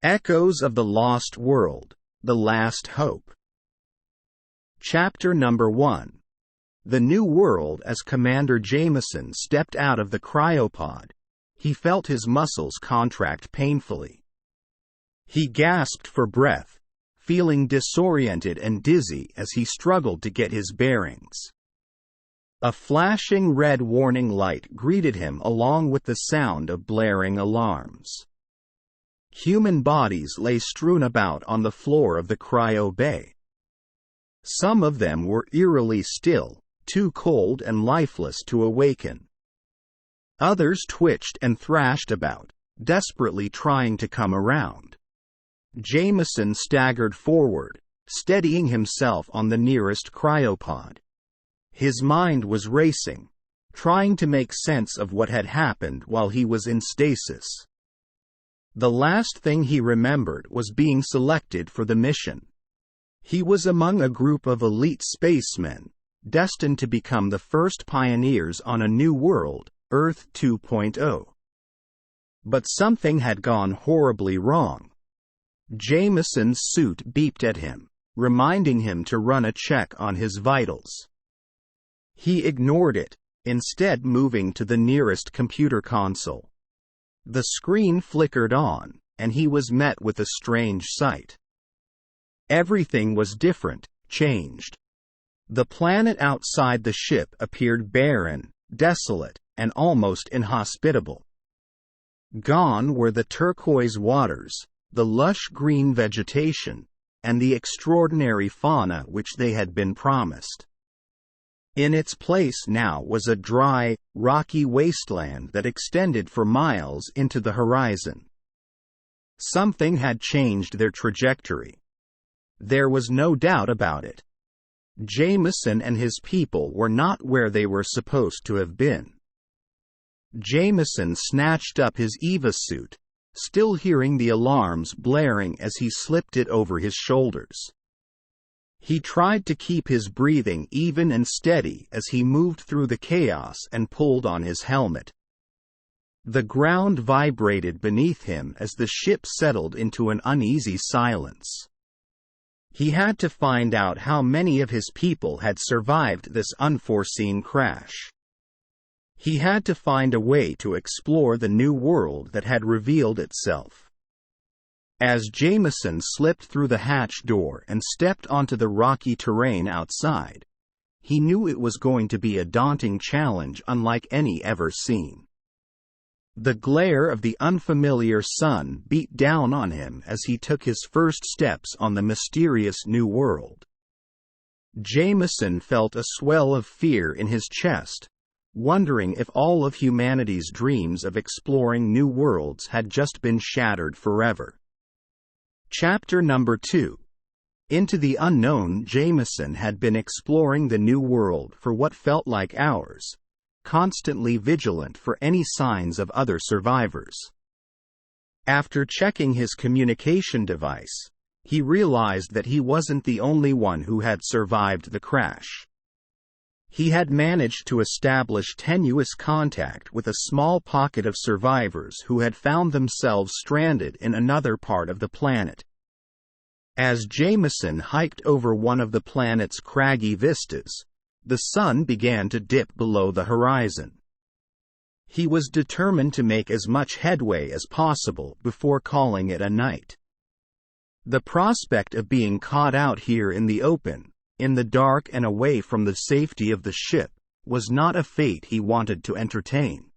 Echoes of the Lost World, The Last Hope. Chapter number 1. The New World. As Commander Jameson stepped out of the cryopod, he felt his muscles contract painfully. He gasped for breath, feeling disoriented and dizzy as he struggled to get his bearings. A flashing red warning light greeted him along with the sound of blaring alarms. Human bodies lay strewn about on the floor of the cryo bay. Some of them were eerily still, too cold and lifeless to awaken. Others twitched and thrashed about, desperately trying to come around. Jameson staggered forward, steadying himself on the nearest cryopod. His mind was racing, trying to make sense of what had happened while he was in stasis. The last thing he remembered was being selected for the mission. He was among a group of elite spacemen, destined to become the first pioneers on a new world, Earth 2.0. But something had gone horribly wrong. Jameson's suit beeped at him, reminding him to run a check on his vitals. He ignored it, instead moving to the nearest computer console. The screen flickered on, and he was met with a strange sight. Everything was different, changed. The planet outside the ship appeared barren, desolate, and almost inhospitable. Gone were the turquoise waters, the lush green vegetation, and the extraordinary fauna which they had been promised. In its place now was a dry, rocky wasteland that extended for miles into the horizon. Something had changed their trajectory. There was no doubt about it. Jameson and his people were not where they were supposed to have been. Jameson snatched up his EVA suit, still hearing the alarms blaring as he slipped it over his shoulders. He tried to keep his breathing even and steady as he moved through the chaos and pulled on his helmet. The ground vibrated beneath him as the ship settled into an uneasy silence. He had to find out how many of his people had survived this unforeseen crash. He had to find a way to explore the new world that had revealed itself. As Jameson slipped through the hatch door and stepped onto the rocky terrain outside, he knew it was going to be a daunting challenge unlike any ever seen. The glare of the unfamiliar sun beat down on him as he took his first steps on the mysterious new world. Jameson felt a swell of fear in his chest, wondering if all of humanity's dreams of exploring new worlds had just been shattered forever. Chapter number 2. Into the unknown. Jameson had been exploring the new world for what felt like hours, constantly vigilant for any signs of other survivors. After checking his communication device, he realized that he wasn't the only one who had survived the crash. He had managed to establish tenuous contact with a small pocket of survivors who had found themselves stranded in another part of the planet. As Jameson hiked over one of the planet's craggy vistas, the sun began to dip below the horizon. He was determined to make as much headway as possible before calling it a night. The prospect of being caught out here in the open, in the dark and away from the safety of the ship, was not a fate he wanted to entertain.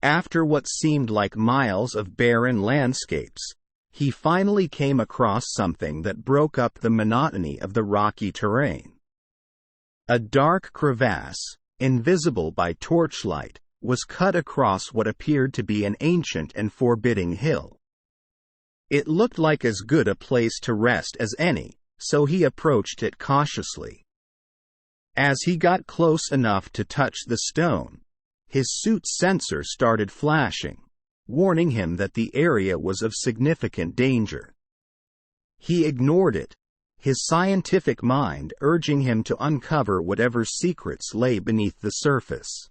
After what seemed like miles of barren landscapes, he finally came across something that broke up the monotony of the rocky terrain. A dark crevasse, invisible by torchlight, was cut across what appeared to be an ancient and forbidding hill. It looked like as good a place to rest as any, so he approached it cautiously. As he got close enough to touch the stone, his suit's sensor started flashing, warning him that the area was of significant danger. He ignored it, his scientific mind urging him to uncover whatever secrets lay beneath the surface.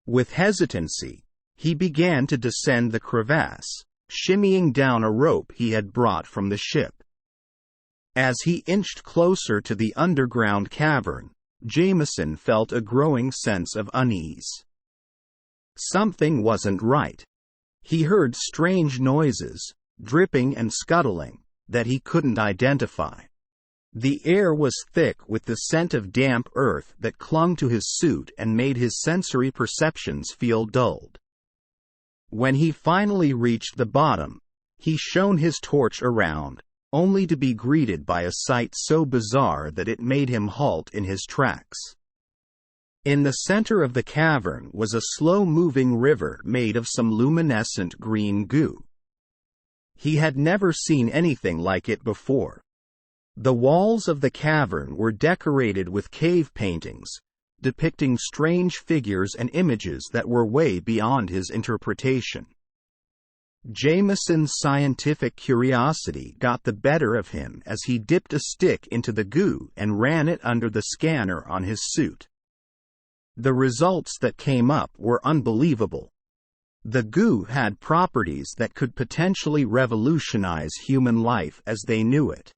With hesitancy, he began to descend the crevasse, shimmying down a rope he had brought from the ship. As he inched closer to the underground cavern, Jameson felt a growing sense of unease. Something wasn't right. He heard strange noises, dripping and scuttling, that he couldn't identify. The air was thick with the scent of damp earth that clung to his suit and made his sensory perceptions feel dulled. When he finally reached the bottom, he shone his torch around, only to be greeted by a sight so bizarre that it made him halt in his tracks. In the center of the cavern was a slow-moving river made of some luminescent green goo. He had never seen anything like it before. The walls of the cavern were decorated with cave paintings, depicting strange figures and images that were way beyond his interpretation. Jameson's scientific curiosity got the better of him as he dipped a stick into the goo and ran it under the scanner on his suit. The results that came up were unbelievable. The goo had properties that could potentially revolutionize human life as they knew it.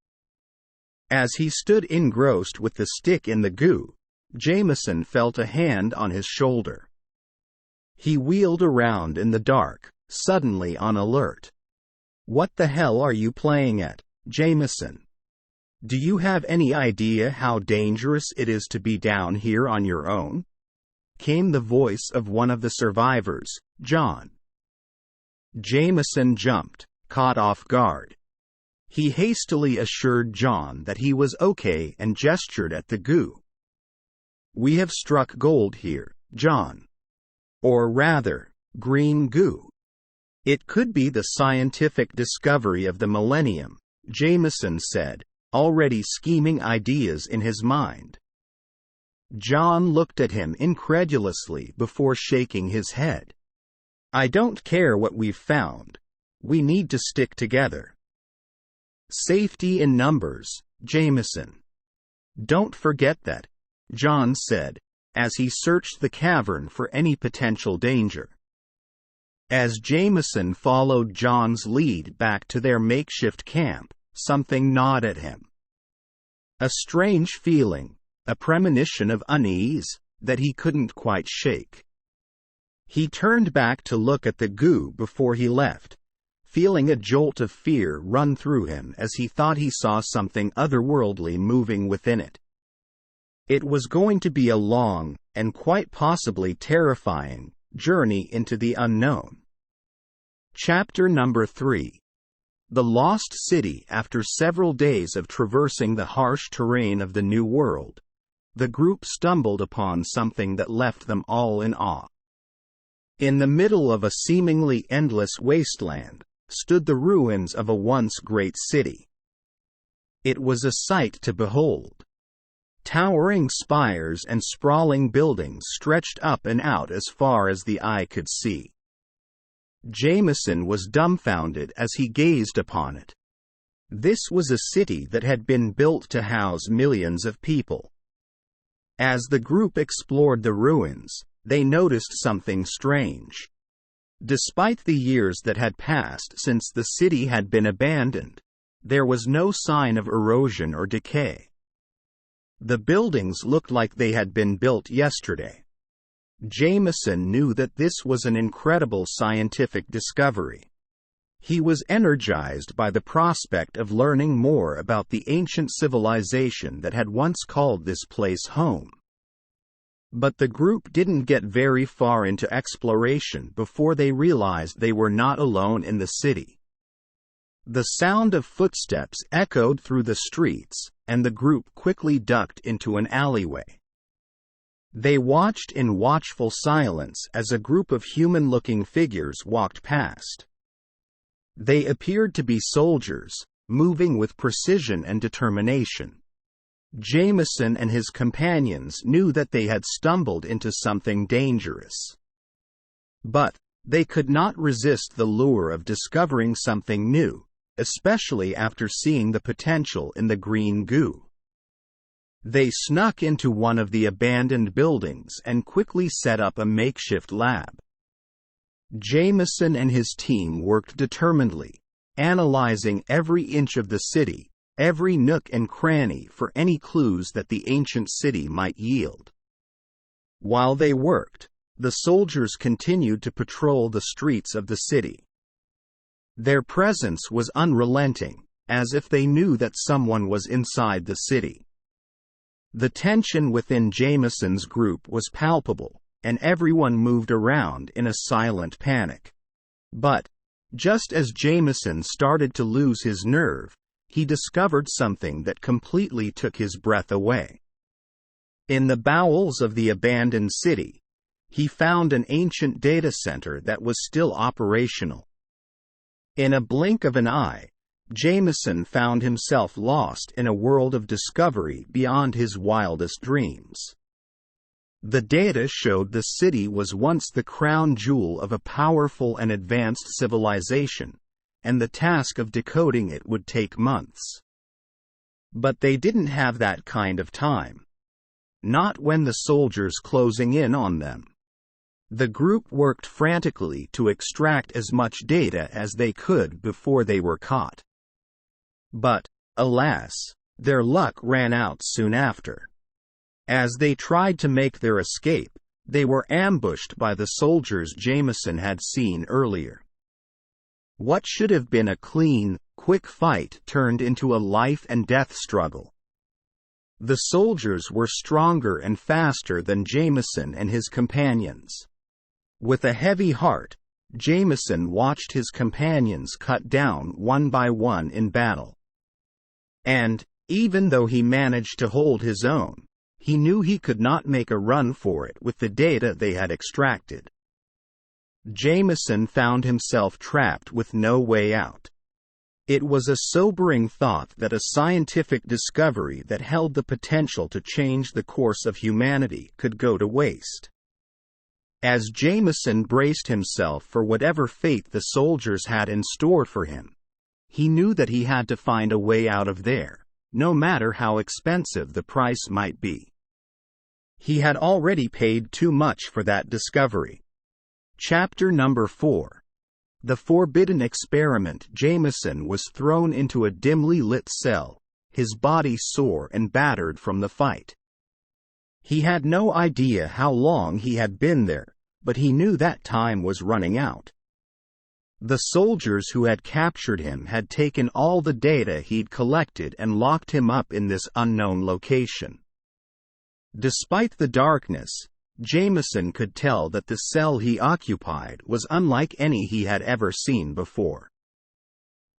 As he stood engrossed with the stick in the goo, Jameson felt a hand on his shoulder. He wheeled around in the dark, suddenly on alert. "What the hell are you playing at, Jameson? Do you have any idea how dangerous it is to be down here on your own?" came the voice of one of the survivors, John. Jameson jumped, caught off guard. He hastily assured John that he was okay and gestured at the goo. "We have struck gold here, John. Or rather, green goo. It could be the scientific discovery of the millennium," Jameson said, already scheming ideas in his mind. John looked at him incredulously before shaking his head. "I don't care what we've found. We need to stick together." "Safety in numbers, Jameson. Don't forget that," John said, as he searched the cavern for any potential danger. As Jameson followed John's lead back to their makeshift camp, something gnawed at him. A strange feeling, a premonition of unease, that he couldn't quite shake. He turned back to look at the goo before he left, feeling a jolt of fear run through him as he thought he saw something otherworldly moving within it. It was going to be a long, and quite possibly terrifying, journey into the unknown. Chapter number 3. The Lost City. After several days of traversing the harsh terrain of the New World, the group stumbled upon something that left them all in awe. In the middle of a seemingly endless wasteland, stood the ruins of a once great city. It was a sight to behold. Towering spires and sprawling buildings stretched up and out as far as the eye could see. Jameson was dumbfounded as he gazed upon it. This was a city that had been built to house millions of people. As the group explored the ruins, they noticed something strange. Despite the years that had passed since the city had been abandoned, there was no sign of erosion or decay. The buildings looked like they had been built yesterday. Jameson knew that this was an incredible scientific discovery. He was energized by the prospect of learning more about the ancient civilization that had once called this place home. But the group didn't get very far into exploration before they realized they were not alone in the city. The sound of footsteps echoed through the streets, and the group quickly ducked into an alleyway. They watched in watchful silence as a group of human-looking figures walked past. They appeared to be soldiers, moving with precision and determination. Jameson and his companions knew that they had stumbled into something dangerous. But they could not resist the lure of discovering something new, especially after seeing the potential in the green goo. They snuck into one of the abandoned buildings and quickly set up a makeshift lab. Jameson and his team worked determinedly, analyzing every inch of the city, every nook and cranny for any clues that the ancient city might yield. While they worked, the soldiers continued to patrol the streets of the city. Their presence was unrelenting, as if they knew that someone was inside the city. The tension within Jameson's group was palpable, and everyone moved around in a silent panic. But, just as Jameson started to lose his nerve, he discovered something that completely took his breath away. In the bowels of the abandoned city, he found an ancient data center that was still operational. In a blink of an eye, Jameson found himself lost in a world of discovery beyond his wildest dreams. The data showed the city was once the crown jewel of a powerful and advanced civilization, and the task of decoding it would take months. But they didn't have that kind of time. Not when the soldiers closing in on them. The group worked frantically to extract as much data as they could before they were caught. But, alas, their luck ran out soon after. As they tried to make their escape, they were ambushed by the soldiers Jameson had seen earlier. What should have been a clean, quick fight turned into a life-and-death struggle. The soldiers were stronger and faster than Jameson and his companions. With a heavy heart, Jameson watched his companions cut down one by one in battle. And, even though he managed to hold his own, he knew he could not make a run for it with the data they had extracted. Jameson found himself trapped with no way out. It was a sobering thought that a scientific discovery that held the potential to change the course of humanity could go to waste. As Jameson braced himself for whatever fate the soldiers had in store for him, he knew that he had to find a way out of there, no matter how expensive the price might be. He had already paid too much for that discovery. Chapter number 4. The Forbidden Experiment. Jameson was thrown into a dimly lit cell, his body sore and battered from the fight. He had no idea how long he had been there, but he knew that time was running out. The soldiers who had captured him had taken all the data he'd collected and locked him up in this unknown location. Despite the darkness, Jameson could tell that the cell he occupied was unlike any he had ever seen before.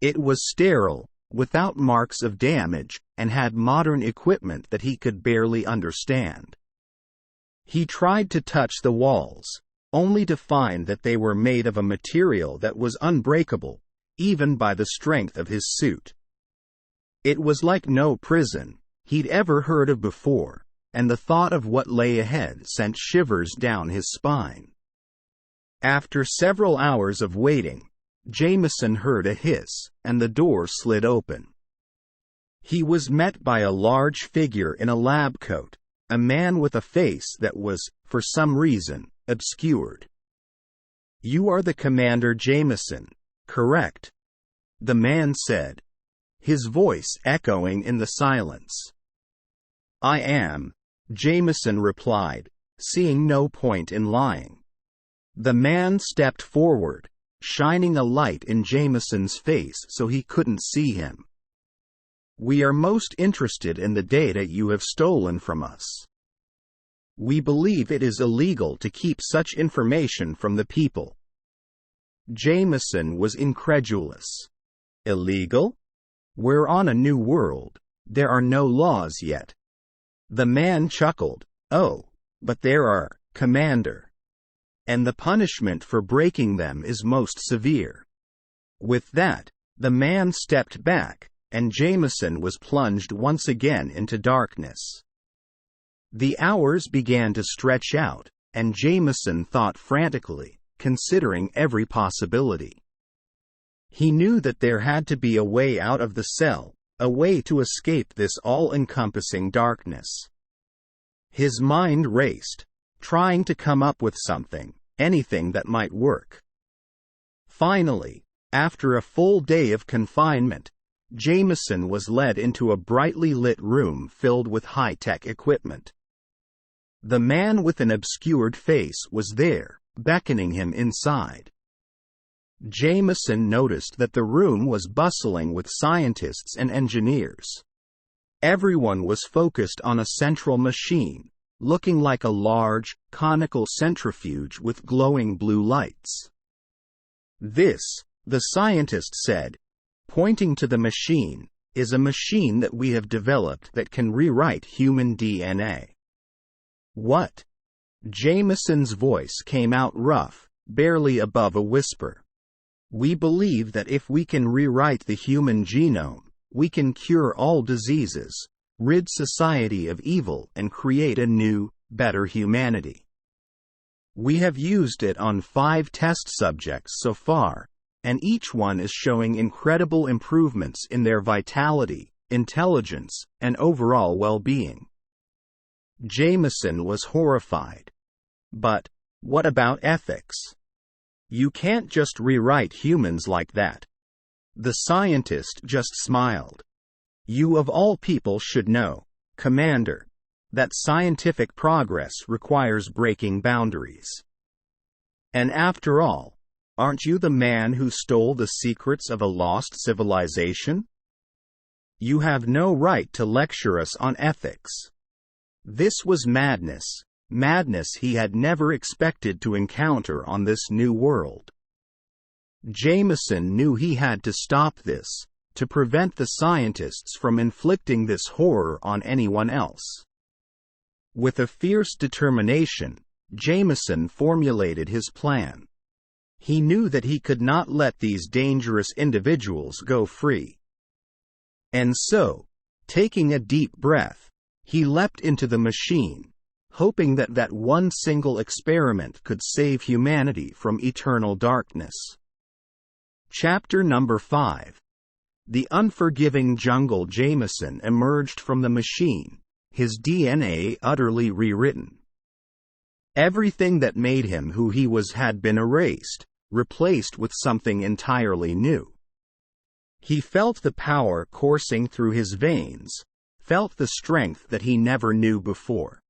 It was sterile, without marks of damage, and had modern equipment that he could barely understand. He tried to touch the walls, only to find that they were made of a material that was unbreakable, even by the strength of his suit. It was like no prison he'd ever heard of before, and the thought of what lay ahead sent shivers down his spine. After several hours of waiting, Jameson heard a hiss, and the door slid open. He was met by a large figure in a lab coat, a man with a face that was, for some reason, obscured. "You are the Commander Jameson, correct?" the man said, his voice echoing in the silence. "I am," Jameson replied, seeing no point in lying. The man stepped forward, shining a light in Jameson's face so he couldn't see him. "We are most interested in the data you have stolen from us. We believe it is illegal to keep such information from the people." Jameson was incredulous. "Illegal? We're on a new world. There are no laws yet." The man chuckled. "Oh, but there are, Commander. And the punishment for breaking them is most severe." With that, the man stepped back, and Jameson was plunged once again into darkness. The hours began to stretch out, and Jameson thought frantically, considering every possibility. He knew that there had to be a way out of the cell, a way to escape this all-encompassing darkness. His mind raced, trying to come up with something, anything that might work. Finally, after a full day of confinement, Jameson was led into a brightly lit room filled with high-tech equipment. The man with an obscured face was there, beckoning him inside. Jameson noticed that the room was bustling with scientists and engineers. Everyone was focused on a central machine, looking like a large, conical centrifuge with glowing blue lights. "This," the scientist said, pointing to the machine, "is a machine that we have developed that can rewrite human DNA." "What?" Jameson's voice came out rough, barely above a whisper. "We believe that if we can rewrite the human genome, we can cure all diseases, rid society of evil, and create a new, better humanity. We have used it on 5 test subjects so far, and each one is showing incredible improvements in their vitality, intelligence, and overall well-being." Jameson was horrified. "But what about ethics? You can't just rewrite humans like that." The scientist just smiled. "You of all people should know, Commander, that scientific progress requires breaking boundaries. And after all, aren't you the man who stole the secrets of a lost civilization? You have no right to lecture us on ethics." This was madness, madness he had never expected to encounter on this new world. Jameson knew he had to stop this, to prevent the scientists from inflicting this horror on anyone else. With a fierce determination, Jameson formulated his plan. He knew that he could not let these dangerous individuals go free. And so, taking a deep breath, he leapt into the machine, hoping that that one single experiment could save humanity from eternal darkness. Chapter number 5. The unforgiving jungle. Jameson emerged from the machine, his DNA utterly rewritten. Everything that made him who he was had been erased, replaced with something entirely new. He felt the power coursing through his veins, felt the strength that he never knew before.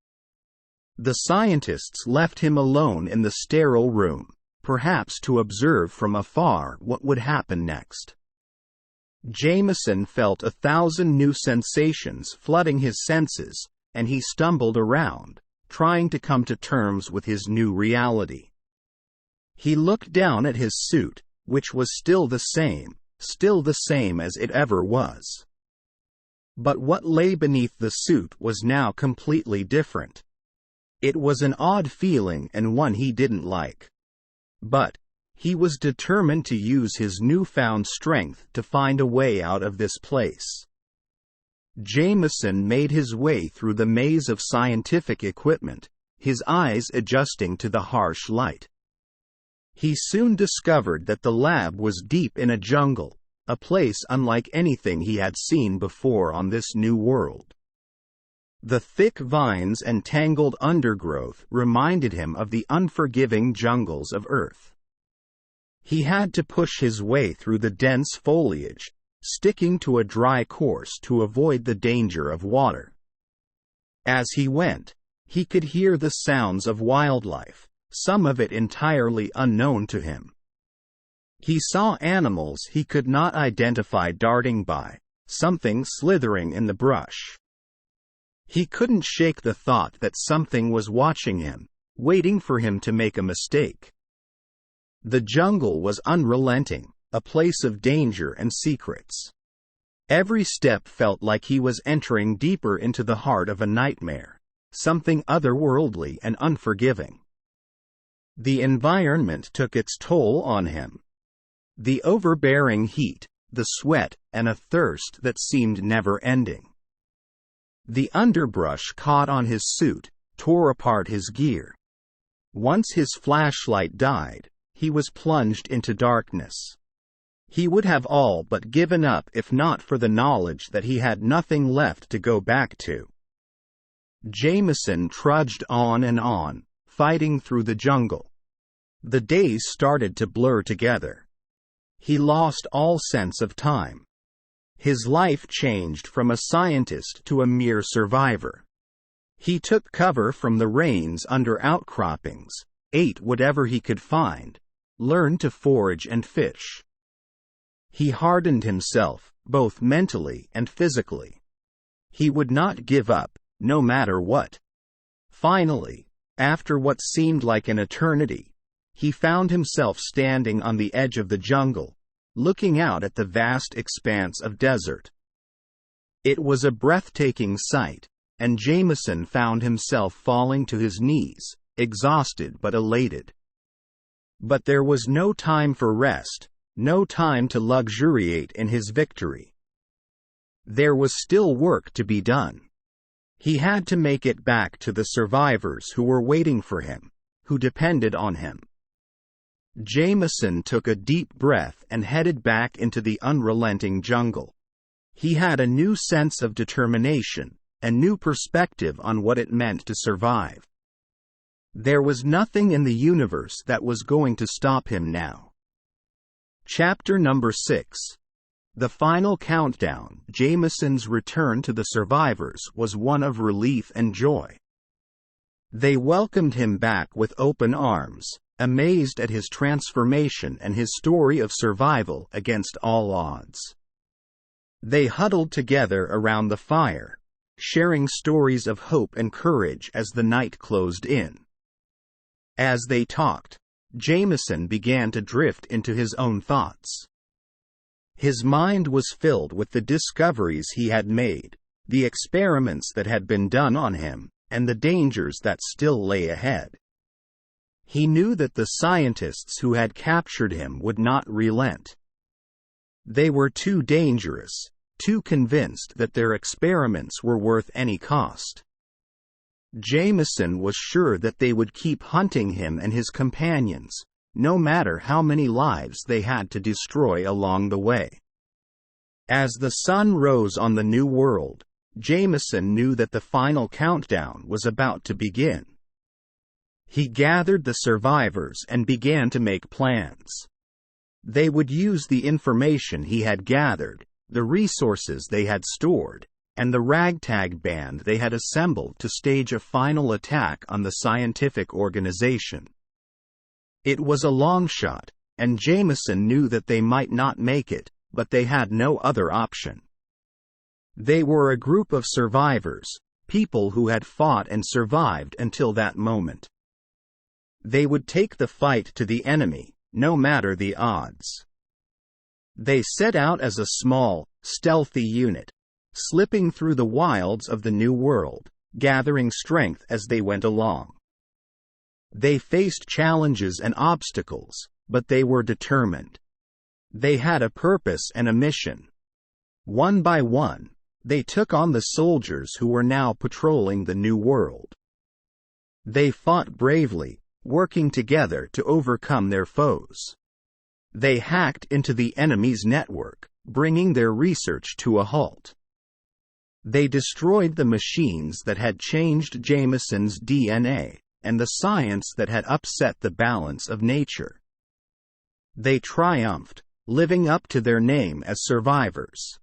The scientists left him alone in the sterile room, perhaps to observe from afar what would happen next. Jameson felt 1,000 new sensations flooding his senses, and he stumbled around, trying to come to terms with his new reality. He looked down at his suit, which was still the same as it ever was. But what lay beneath the suit was now completely different. It was an odd feeling and one he didn't like. But he was determined to use his newfound strength to find a way out of this place. Jameson made his way through the maze of scientific equipment, his eyes adjusting to the harsh light. He soon discovered that the lab was deep in a jungle, a place unlike anything he had seen before on this new world. The thick vines and tangled undergrowth reminded him of the unforgiving jungles of Earth. He had to push his way through the dense foliage, sticking to a dry course to avoid the danger of water. As he went, he could hear the sounds of wildlife, some of it entirely unknown to him. He saw animals he could not identify darting by, something slithering in the brush. He couldn't shake the thought that something was watching him, waiting for him to make a mistake. The jungle was unrelenting, a place of danger and secrets. Every step felt like he was entering deeper into the heart of a nightmare, something otherworldly and unforgiving. The environment took its toll on him. The overbearing heat, the sweat, and a thirst that seemed never-ending. The underbrush caught on his suit, tore apart his gear. Once his flashlight died, he was plunged into darkness. He would have all but given up if not for the knowledge that he had nothing left to go back to. Jameson trudged on, fighting through the jungle. The days started to blur together. He lost all sense of time. His life changed from a scientist to a mere survivor. He took cover from the rains under outcroppings, ate whatever he could find, learned to forage and fish. He hardened himself, both mentally and physically. He would not give up, no matter what. Finally, after what seemed like an eternity, he found himself standing on the edge of the jungle, looking out at the vast expanse of desert. It was a breathtaking sight, and Jameson found himself falling to his knees, exhausted but elated. But there was no time for rest, no time to luxuriate in his victory. There was still work to be done. He had to make it back to the survivors who were waiting for him, who depended on him. Jameson took a deep breath and headed back into the unrelenting jungle. He had a new sense of determination, a new perspective on what it meant to survive. There was nothing in the universe that was going to stop him now. Chapter number 6. The final countdown. Jameson's return to the survivors was one of relief and joy. They welcomed him back with open arms, amazed at his transformation and his story of survival against all odds. They huddled together around the fire, sharing stories of hope and courage as the night closed in. As they talked, Jameson began to drift into his own thoughts. His mind was filled with the discoveries he had made, the experiments that had been done on him, and the dangers that still lay ahead. He knew that the scientists who had captured him would not relent. They were too dangerous, too convinced that their experiments were worth any cost. Jameson was sure that they would keep hunting him and his companions, no matter how many lives they had to destroy along the way. As the sun rose on the new world, Jameson knew that the final countdown was about to begin. He gathered the survivors and began to make plans. They would use the information he had gathered, the resources they had stored, and the ragtag band they had assembled to stage a final attack on the scientific organization. It was a long shot, and Jameson knew that they might not make it, but they had no other option. They were a group of survivors, people who had fought and survived until that moment. They would take the fight to the enemy, no matter the odds. They set out as a small, stealthy unit, slipping through the wilds of the new world, gathering strength as they went along. They faced challenges and obstacles, but they were determined. They had a purpose and a mission. One by one, they took on the soldiers who were now patrolling the new world. They fought bravely, working together to overcome their foes. They hacked into the enemy's network, bringing their research to a halt. They destroyed the machines that had changed Jameson's DNA, and the science that had upset the balance of nature. They triumphed, living up to their name as survivors.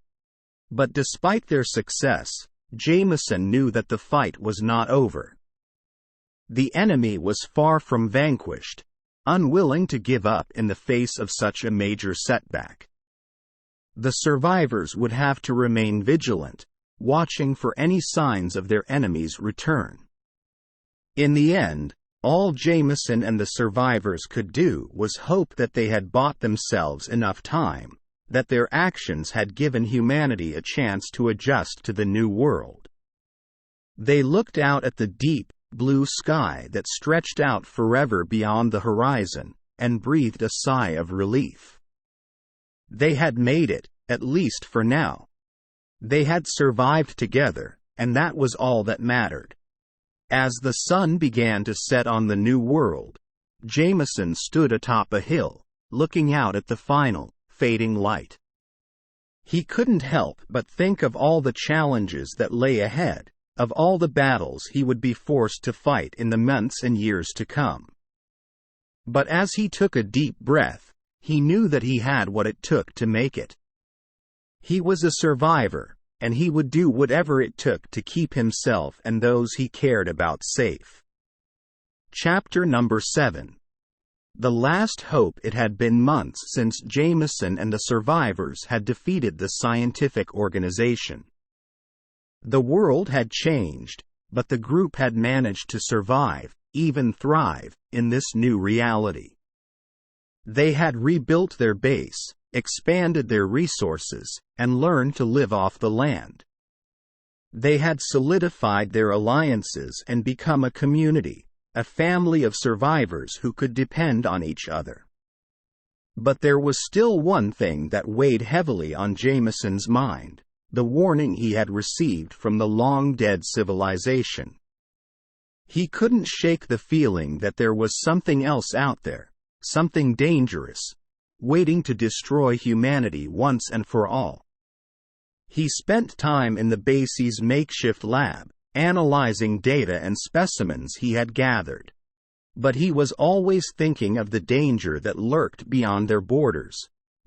But despite their success, Jameson knew that the fight was not over. The enemy was far from vanquished, unwilling to give up in the face of such a major setback. The survivors would have to remain vigilant, watching for any signs of their enemy's return. In the end, all Jameson and the survivors could do was hope that they had bought themselves enough time, that their actions had given humanity a chance to adjust to the new world. They looked out at the deep, blue sky that stretched out forever beyond the horizon, and breathed a sigh of relief. They had made it, at least for now. They had survived together, and that was all that mattered. As the sun began to set on the new world, Jameson stood atop a hill, looking out at the final, fading light. He couldn't help but think of all the challenges that lay ahead, of all the battles he would be forced to fight in the months and years to come. But as he took a deep breath, He knew that he had what it took to make it. He was a survivor, and he would do whatever it took to keep himself and those he cared about safe. Chapter number 7. The last hope. It had been months since Jameson and the survivors had defeated the scientific organization. The world had changed, but the group had managed to survive, even thrive, in this new reality. They had rebuilt their base, expanded their resources, and learned to live off the land. They had solidified their alliances and become a community, a family of survivors who could depend on each other. But there was still one thing that weighed heavily on Jameson's mind, the warning he had received from the long-dead civilization. He couldn't shake the feeling that there was something else out there, something dangerous, waiting to destroy humanity once and for all. He spent time in the base's makeshift lab, analyzing data and specimens he had gathered. But he was always thinking of the danger that lurked beyond their borders,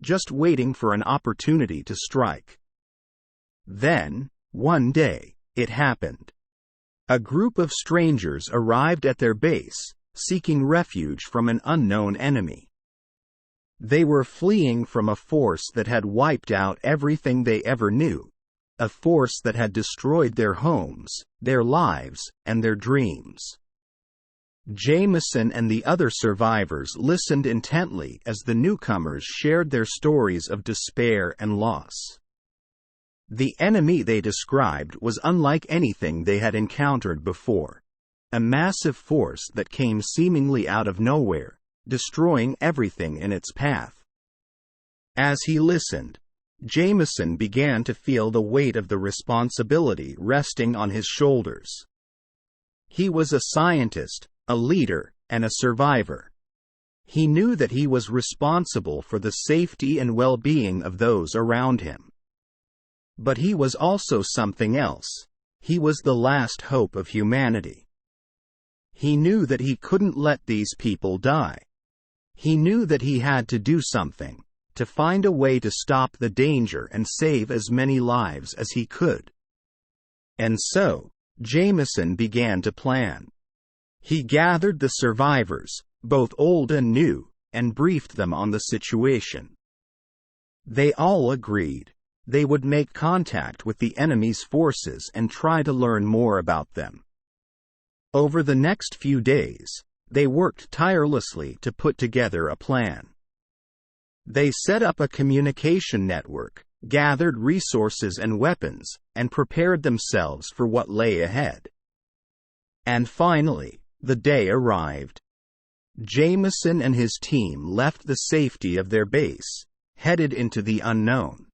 just waiting for an opportunity to strike. Then, one day, it happened. A group of strangers arrived at their base, seeking refuge from an unknown enemy. They were fleeing from a force that had wiped out everything they ever knew, a force that had destroyed their homes, their lives, and their dreams. Jameson and the other survivors listened intently as the newcomers shared their stories of despair and loss. The enemy they described was unlike anything they had encountered before, a massive force that came seemingly out of nowhere, destroying everything in its path. As he listened, Jameson began to feel the weight of the responsibility resting on his shoulders. He was a scientist, a leader, and a survivor. He knew that he was responsible for the safety and well-being of those around him. But he was also something else. He was the last hope of humanity. He knew that he couldn't let these people die. He knew that he had to do something, to find a way to stop the danger and save as many lives as he could. And so, Jameson began to plan. He gathered the survivors, both old and new, and briefed them on the situation. They all agreed. They would make contact with the enemy's forces and try to learn more about them. Over the next few days, they worked tirelessly to put together a plan. They set up a communication network, gathered resources and weapons, and prepared themselves for what lay ahead. And finally, the day arrived. Jameson and his team left the safety of their base, headed into the unknown.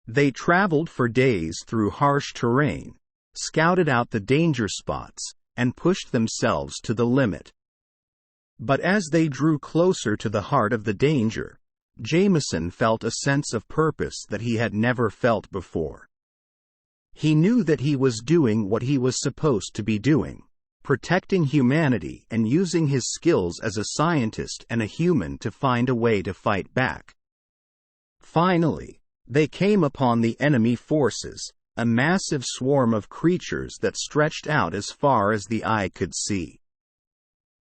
They traveled for days through harsh terrain, scouted out the danger spots, and pushed themselves to the limit. But as they drew closer to the heart of the danger, Jameson felt a sense of purpose that he had never felt before. He knew that he was doing what he was supposed to be doing, protecting humanity and using his skills as a scientist and a human to find a way to fight back. Finally, they came upon the enemy forces, a massive swarm of creatures that stretched out as far as the eye could see.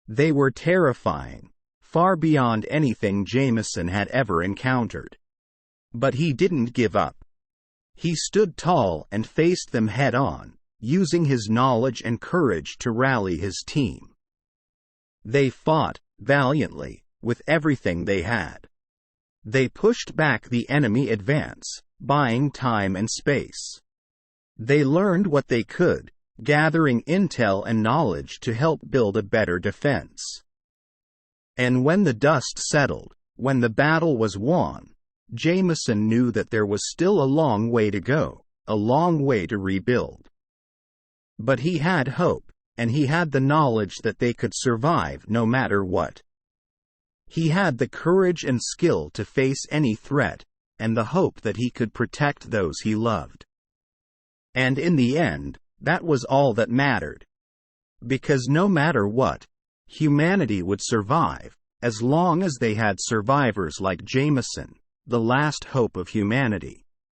They were terrifying, far beyond anything Jameson had ever encountered. But he didn't give up. He stood tall and faced them head-on, using his knowledge and courage to rally his team. They fought, valiantly, with everything they had. They pushed back the enemy advance, buying time and space. They learned what they could, gathering intel and knowledge to help build a better defense. And when the dust settled, when the battle was won, Jameson knew that there was still a long way to go, a long way to rebuild. But he had hope, and he had the knowledge that they could survive no matter what. He had the courage and skill to face any threat, and the hope that he could protect those he loved. And in the end, that was all that mattered. Because no matter what, humanity would survive, as long as they had survivors like Jameson, the last hope of humanity.